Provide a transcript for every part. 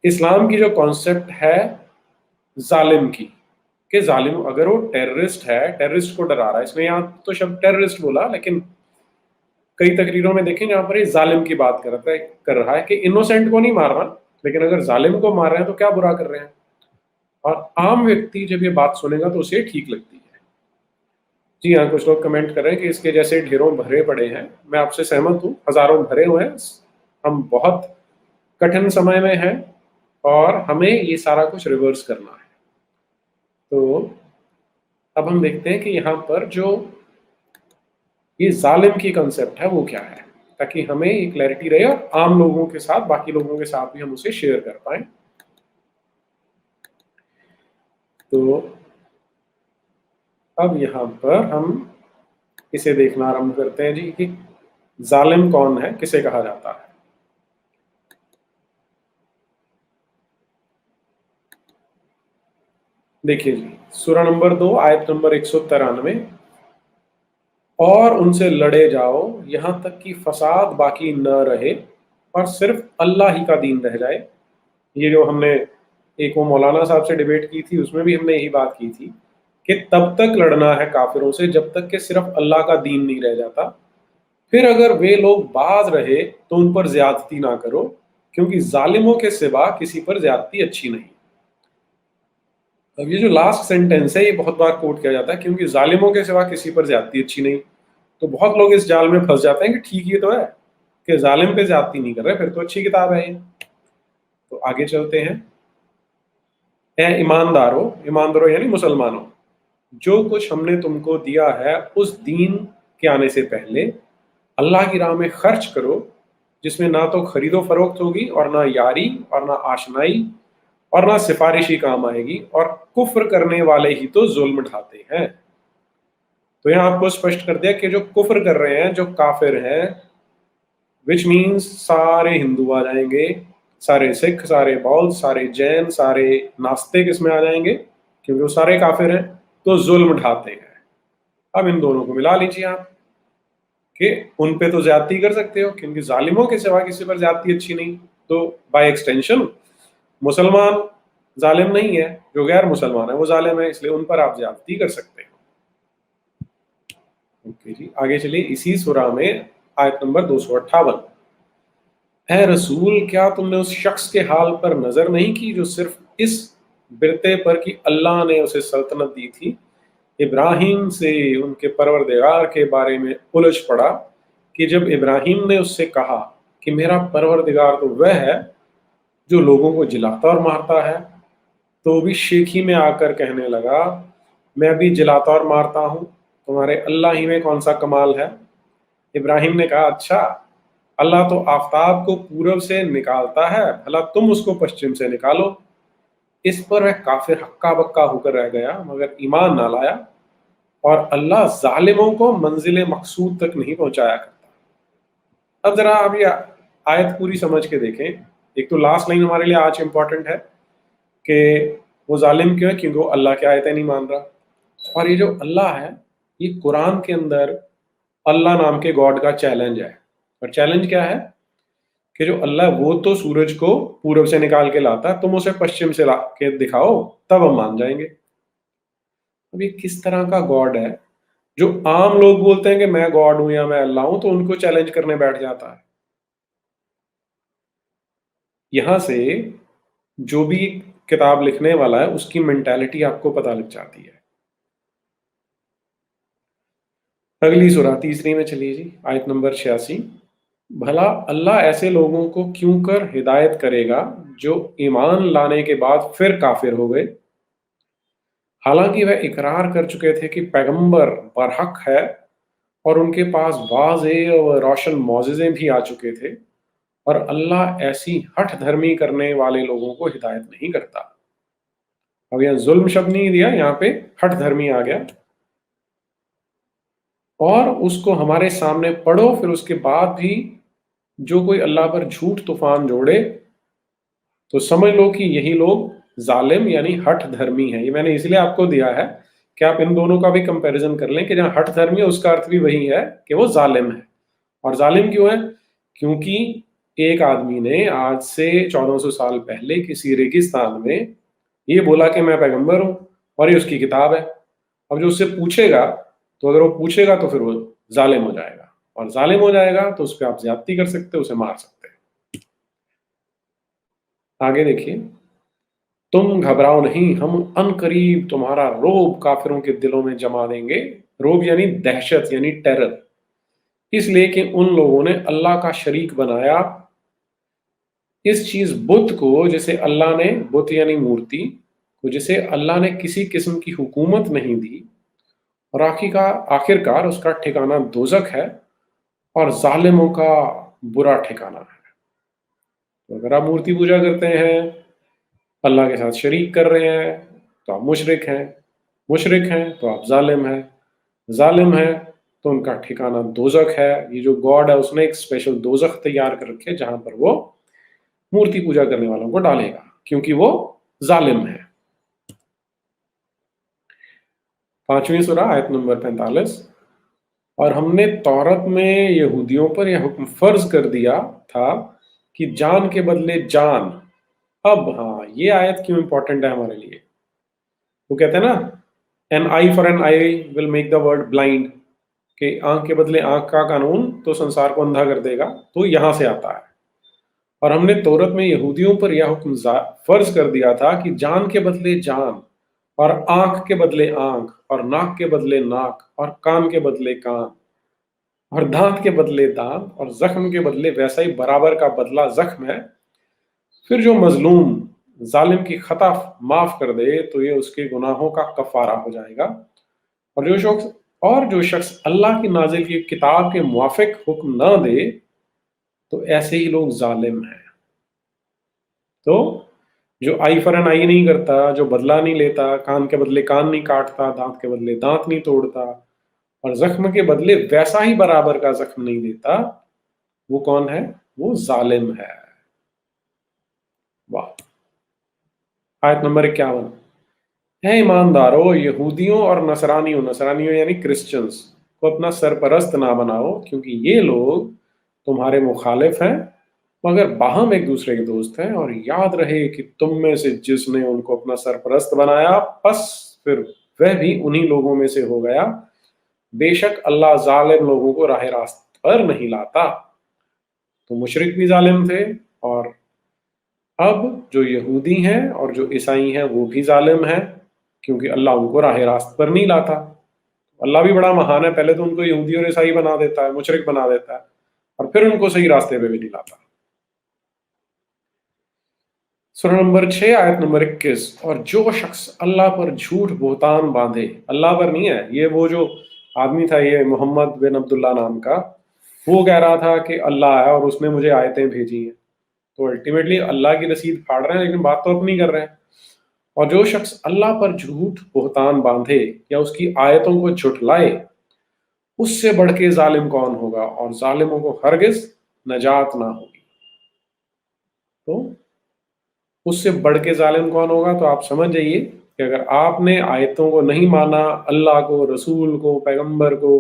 اسلام کی جو کانسیپٹ ہے ظالم کی، کہ ظالم اگر وہ ٹیررسٹ ہے، ٹیررسٹ کو ڈرا رہا ہے، اس میں یہاں تو شبد ٹیررسٹ بولا، لیکن کئی تقریروں میں دیکھیں جہاں پر یہ ظالم کی بات کر رہا ہے کہ انوسینٹ کو نہیں مار رہا، لیکن اگر ظالم کو مار رہے ہیں تو کیا برا کر رہے ہیں. اور عام ویکتی جب یہ بات سنے گا تو اسے ٹھیک لگتی ہے. جی ہاں، کچھ لوگ کمنٹ کر رہے ہیں کہ اس کے جیسے ڈھیروں بھرے پڑے ہیں. میں آپ سے سہمت ہوں، ہزاروں بھرے ہوئے ہیں. ہم بہت کٹھن سمے میں ہیں اور ہمیں یہ سارا کچھ ریورس کرنا ہے. تو اب ہم دیکھتے ہیں کہ یہاں پر جو یہ ظالم کی کنسپٹ ہے وہ کیا ہے، تاکہ ہمیں یہ کلیئرٹی رہے اور عام لوگوں کے ساتھ، باقی لوگوں کے ساتھ بھی ہم اسے شیئر کر پائیں. تو اب یہاں پر ہم اسے دیکھنا آرمب کرتے ہیں جی کہ ظالم کون ہے، کسے کہا جاتا ہے. دیکھیے جی، سورہ نمبر 2 آیت نمبر 193، اور ان سے لڑے جاؤ یہاں تک کہ فساد باقی نہ رہے اور صرف اللہ ہی کا دین رہ جائے. یہ جو ہم نے ایک وہ مولانا صاحب سے ڈیبیٹ کی تھی، اس میں بھی ہم نے یہی بات کی تھی کہ تب تک لڑنا ہے کافروں سے جب تک کہ صرف اللہ کا دین نہیں رہ جاتا. پھر اگر وہ لوگ باز رہے تو ان پر زیادتی نہ کرو، کیونکہ ظالموں کے سوا کسی پر زیادتی اچھی نہیں. اب یہ جو لاسٹ سینٹینس ہے یہ بہت بار کوٹ کیا جاتا ہے، کیونکہ ظالموں کے سوا کسی پر زیادتی اچھی نہیں. تو بہت لوگ اس جال میں پھنس جاتے ہیں کہ ٹھیک یہ تو ہے کہ ظالم پہ زیادتی نہیں کر رہے، پھر تو اچھی کتاب ہے یہ. تو آگے چلتے ہیں. اے ایماندارو یعنی مسلمانوں، جو کچھ ہم نے تم کو دیا ہے اس دین کے آنے سے پہلے اللہ کی راہ میں خرچ کرو، جس میں نہ تو خرید و فروخت ہوگی اور نہ یاری اور نہ آشنائی اور نہ سفارشی کام آئے گی، اور کفر کرنے والے ہی تو ظلم ڈھاتے ہیں. تو یہاں آپ کو اسپشٹ کر دیا کہ جو کفر کر رہے ہیں، جو کافر ہیں، وچ مینس سارے ہندو آ جائیں گے، سارے سکھ، سارے بودھ، سارے جین، سارے ناستک اس میں آ جائیں گے، کیونکہ وہ سارے کافر ہیں تو ظلم ڈھاتے ہیں. اب ان دونوں کو ملا لیجیے آپ کہ ان پہ تو زیادتی کر سکتے ہو، کیونکہ ظالموں کے سوا کسی پر زیادتی اچھی نہیں. تو بائی ایکسٹینشن مسلمان ظالم نہیں ہے، جو غیر مسلمان ہے وہ ظالم ہے، اس لیے ان پر آپ زیادتی کر سکتے ہیں. اوکے جی، آگے چلیے. اسی سورہ میں آیت نمبر 258، اے رسول کیا تم نے اس شخص کے حال پر نظر نہیں کی جو صرف اس برتے پر کہ اللہ نے اسے سلطنت دی تھی، ابراہیم سے ان کے پروردگار کے بارے میں الجھ پڑا کہ جب ابراہیم نے اس سے کہا کہ میرا پروردگار تو وہ ہے جو لوگوں کو جلاتا اور مارتا ہے، تو وہ بھی شیخی میں آ کر کہنے لگا میں بھی جلاتا اور مارتا ہوں، تمہارے اللہ ہی میں کون سا کمال ہے. ابراہیم نے کہا اچھا، اللہ تو آفتاب کو پورب سے نکالتا ہے، بھلا تم اس کو پشچم سے نکالو. اس پر وہ کافر ہکا بکا ہو کر رہ گیا مگر ایمان نہ لایا، اور اللہ ظالموں کو منزل مقصود تک نہیں پہنچایا کرتا. اب ذرا آپ یہ آیت پوری سمجھ کے دیکھیں. ایک تو لاسٹ لائن ہمارے لیے آج امپورٹنٹ ہے کہ وہ ظالم کیوں ہے، کیونکہ وہ اللہ کی آیتیں نہیں مان رہا. اور یہ جو اللہ ہے یہ قرآن کے اندر اللہ نام کے گاڈ کا چیلنج ہے. اور چیلنج کیا ہے کہ جو اللہ وہ تو سورج کو پورب سے نکال کے لاتا ہے، تم اسے پشچم سے لا کے دکھاؤ تب ہم مان جائیں گے. اب یہ کس طرح کا گاڈ ہے؟ جو عام لوگ بولتے ہیں کہ میں گاڈ ہوں یا میں اللہ ہوں، تو ان کو چیلنج کرنے بیٹھ جاتا ہے. یہاں سے جو بھی کتاب لکھنے والا ہے اس کی مینٹالٹی آپ کو پتہ لگ جاتی ہے. اگلی سورہ تیسری میں چلیے جی، آیت نمبر 86، بھلا اللہ ایسے لوگوں کو کیوں کر ہدایت کرے گا جو ایمان لانے کے بعد پھر کافر ہو گئے، حالانکہ وہ اقرار کر چکے تھے کہ پیغمبر برحق ہے اور ان کے پاس واضح اور روشن معجزے بھی آ چکے تھے، اور اللہ ایسی ہٹ دھرمی کرنے والے لوگوں کو ہدایت نہیں کرتا. اب یہاں ظلم شبد نہیں دیا، یہاں پہ ہٹ دھرمی آ گیا. اور اس کو ہمارے سامنے پڑھو، پھر اس کے بعد بھی جو کوئی اللہ پر جھوٹ طوفان جوڑے تو سمجھ لو کہ یہی لوگ ظالم یعنی ہٹ دھرمی ہیں. یہ میں نے اس لیے آپ کو دیا ہے کہ آپ ان دونوں کا بھی کمپیریزن کر لیں کہ جہاں ہٹ دھرمی ہے اس کا ارتھ بھی وہی ہے کہ وہ ظالم ہے. اور ظالم کیوں ہے؟ کیونکہ ایک آدمی نے آج سے 1400 سال پہلے کسی ریگستان میں یہ بولا کہ میں پیغمبر ہوں اور یہ اس کی کتاب ہے. اب جو اس سے پوچھے گا تو اگر وہ پوچھے گا تو پھر وہ ظالم ہو جائے گا، اور ظالم ہو جائے گا تو اس پہ آپ زیادتی کر سکتے، اسے مار سکتے. آگے دیکھیے، تم گھبراؤ نہیں، ہم ان قریب تمہارا روب کافروں کے دلوں میں جما دیں گے. روب یعنی دہشت، یعنی ٹیرر. اس لیے کہ ان لوگوں نے اللہ کا شریک بنایا اس چیز بت کو جسے اللہ نے، بت یعنی مورتی کو جسے اللہ نے کسی قسم کی حکومت نہیں دی، اور آخر کار اس کا ٹھکانہ دوزخ ہے اور ظالموں کا برا ٹھکانہ ہے. تو اگر آپ مورتی پوجا کرتے ہیں، اللہ کے ساتھ شریک کر رہے ہیں، تو آپ مشرک ہیں. مشرک ہیں تو آپ ظالم ہیں. ظالم ہیں تو ان کا ٹھکانہ دوزخ ہے. یہ جو گاڈ ہے اس نے ایک اسپیشل دوزخ تیار کر رکھے جہاں پر وہ مورتی پوجا کرنے والوں کو ڈالے گا، کیونکہ وہ ظالم ہے. 5ویں سورہ آیت نمبر 45. اور ہم نے تورات میں یہودیوں پر یہ حکم فرض کر دیا تھا کہ جان کے بدلے جان. اب ہاں، یہ آیت کیوں امپورٹنٹ ہے ہمارے لیے؟ وہ کہتے ہیں نا، an eye for an eye will make the world blind, کہ آنکھ کے بدلے آنکھ کا قانون تو سنسار کو اندھا کر دے گا. تو یہاں سے آتا ہے. اور ہم نے تورات میں یہودیوں پر یہ حکم فرض کر دیا تھا کہ جان کے بدلے جان، اور آنکھ کے بدلے آنکھ، اور ناک کے بدلے ناک، اور کان کے بدلے کان، اور دانت کے بدلے دانت، اور زخم کے بدلے ویسا ہی برابر کا بدلہ زخم ہے. پھر جو مظلوم ظالم کی خطا معاف کر دے تو یہ اس کے گناہوں کا کفارہ ہو جائے گا. اور جو شخص اللہ کی نازل کی کتاب کے موافق حکم نہ دے تو ایسے ہی لوگ ظالم ہیں. تو جو آئی فار این آئی نہیں کرتا، جو بدلہ نہیں لیتا، کان کے بدلے کان نہیں کاٹتا، دانت کے بدلے دانت نہیں توڑتا، اور زخم کے بدلے ویسا ہی برابر کا زخم نہیں دیتا، وہ کون ہے؟ وہ ظالم ہے. واہ. آیت نمبر 51. ہے ایماندارو، یہودیوں اور نصرانیوں یعنی کرسچنز کو اپنا سرپرست نہ بناؤ، کیونکہ یہ لوگ تمہارے مخالف ہیں مگر باہم ایک دوسرے کے دوست ہیں. اور یاد رہے کہ تم میں سے جس نے ان کو اپنا سرپرست بنایا پس پھر وہ بھی انہی لوگوں میں سے ہو گیا. بے شک اللہ ظالم لوگوں کو راہ راست پر نہیں لاتا. تو مشرک بھی ظالم تھے، اور اب جو یہودی ہیں اور جو عیسائی ہیں وہ بھی ظالم ہیں، کیونکہ اللہ ان کو راہ راست پر نہیں لاتا. اللہ بھی بڑا مہان ہے، پہلے تو ان کو یہودی اور عیسائی بنا دیتا ہے، مشرک بنا دیتا ہے، اور پھر ان کو صحیح راستے پہ بھی نہیں لاتا. سورہ نمبر 6 آیت نمبر 21. اور جو شخص اللہ پر جھوٹ بہتان باندھے، اللہ پر نہیں ہے، یہ وہ جو آدمی تھا یہ محمد بن عبداللہ نام کا، وہ کہہ رہا تھا کہ اللہ ہے اور اس نے مجھے آیتیں بھیجی ہیں. تو الٹیمیٹلی اللہ کی رسید پھاڑ رہے ہیں لیکن بات تو اپنی کر رہے ہیں. اور جو شخص اللہ پر جھوٹ بہتان باندھے یا اس کی آیتوں کو جھٹلائے، اس سے بڑھ کے ظالم کون ہوگا، اور ظالموں کو ہرگز نجات نہ ہوگی. تو اس سے بڑھ کے ظالم کون ہوگا؟ تو آپ سمجھ جائیے کہ اگر آپ نے آیتوں کو نہیں مانا، اللہ کو، رسول کو، پیغمبر کو،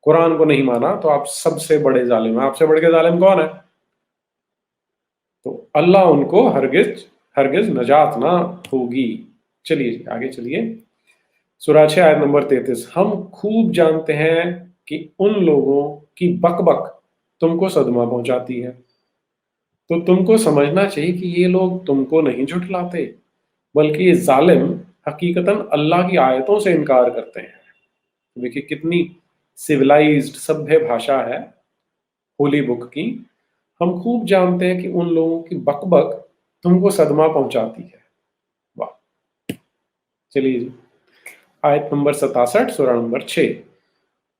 قرآن کو نہیں مانا، تو آپ سب سے بڑے ظالم ہیں. آپ سے بڑھ کے ظالم کون ہے؟ تو اللہ ان کو ہرگز نجات نہ ہوگی. چلیے آگے چلیے. سورہ 6 آیت نمبر 33. ہم خوب جانتے ہیں کہ ان لوگوں کی بک بک تم کو صدمہ پہنچاتی ہے، تو تم کو سمجھنا چاہیے کہ یہ لوگ تم کو نہیں جھٹلاتے بلکہ یہ ظالم حقیقتاً اللہ کی آیتوں سے انکار کرتے ہیں. دیکھیے کتنی سویلائزڈ سبھے بھاشا ہے ہولی بک کی. ہم خوب جانتے ہیں کہ ان لوگوں کی بک بک تم کو صدمہ پہنچاتی ہے. واہ. چلیے جی، آیت نمبر 67 سورہ نمبر 6.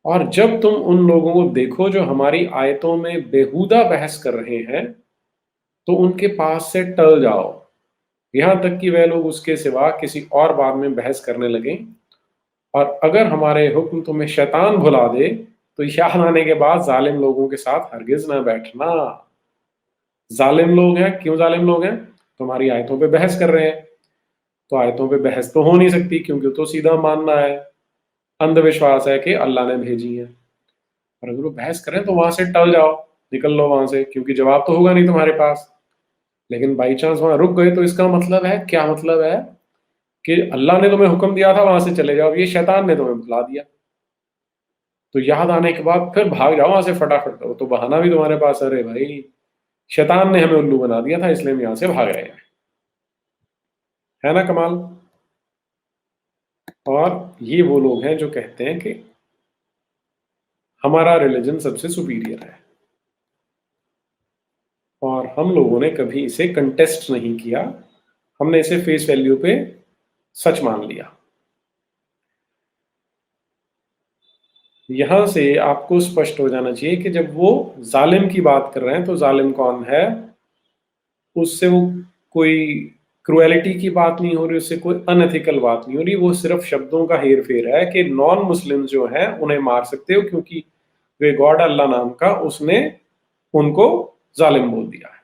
اور جب تم ان لوگوں کو دیکھو جو ہماری آیتوں میں بےہودہ بحث کر رہے ہیں تو ان کے پاس سے ٹل جاؤ، یہاں تک کہ وہ لوگ اس کے سوا کسی اور بات میں بحث کرنے لگیں. اور اگر ہمارے حکم تمہیں شیطان بھلا دے تو یاد آنے کے بعد ظالم لوگوں کے ساتھ ہرگز نہ بیٹھنا. ظالم لوگ ہیں، کیوں ظالم لوگ ہیں؟ تمہاری آیتوں پہ بحث کر رہے ہیں. تو آیتوں پہ بحث تو ہو نہیں سکتی کیونکہ تو سیدھا ماننا ہے، اندھ وشواس ہے کہ اللہ نے بھیجی ہے. اور اگر وہ بحث کریں تو وہاں سے ٹل جاؤ. نکل لو وہاں سے، کیونکہ جواب تو ہوگا نہیں تمہارے پاس۔ لیکن بائی چانس وہاں رک گئے تو اس کا مطلب ہے کیا؟ مطلب ہے کہ اللہ نے تمہیں حکم دیا تھا وہاں سے چلے جاؤ، یہ شیطان نے تمہیں بتلا دیا، تو یاد آنے کے بعد پھر بھاگ جاؤ وہاں سے فٹافٹ، تو بہانہ بھی تمہارے پاس، ارے بھائی شیطان نے ہمیں الو بنا دیا تھا اس لیے ہم یہاں سے بھاگ رہے ہیں، ہے نا کمال؟ اور یہ وہ لوگ ہیں جو کہتے ہیں کہ ہمارا ریلیجن سب سے سپیریئر ہے، اور ہم لوگوں نے کبھی اسے کنٹیسٹ نہیں کیا، ہم نے اسے فیس ویلیو پہ سچ مان لیا۔ یہاں سے آپ کو اسپشٹ ہو جانا چاہیے کہ جب وہ ظالم کی بات کر رہے ہیں تو ظالم کون ہے، اس سے وہ کوئی کرویلٹی کی بات نہیں ہو رہی، اس سے کوئی انیتھیکل بات نہیں ہو رہی، وہ صرف شبدوں کا ہیر پھیر ہے کہ نان مسلم جو ہیں انہیں مار سکتے ہو کیونکہ وہ گاڈ اللہ نام کا اس نے ان کو ظالم بول دیا ہے۔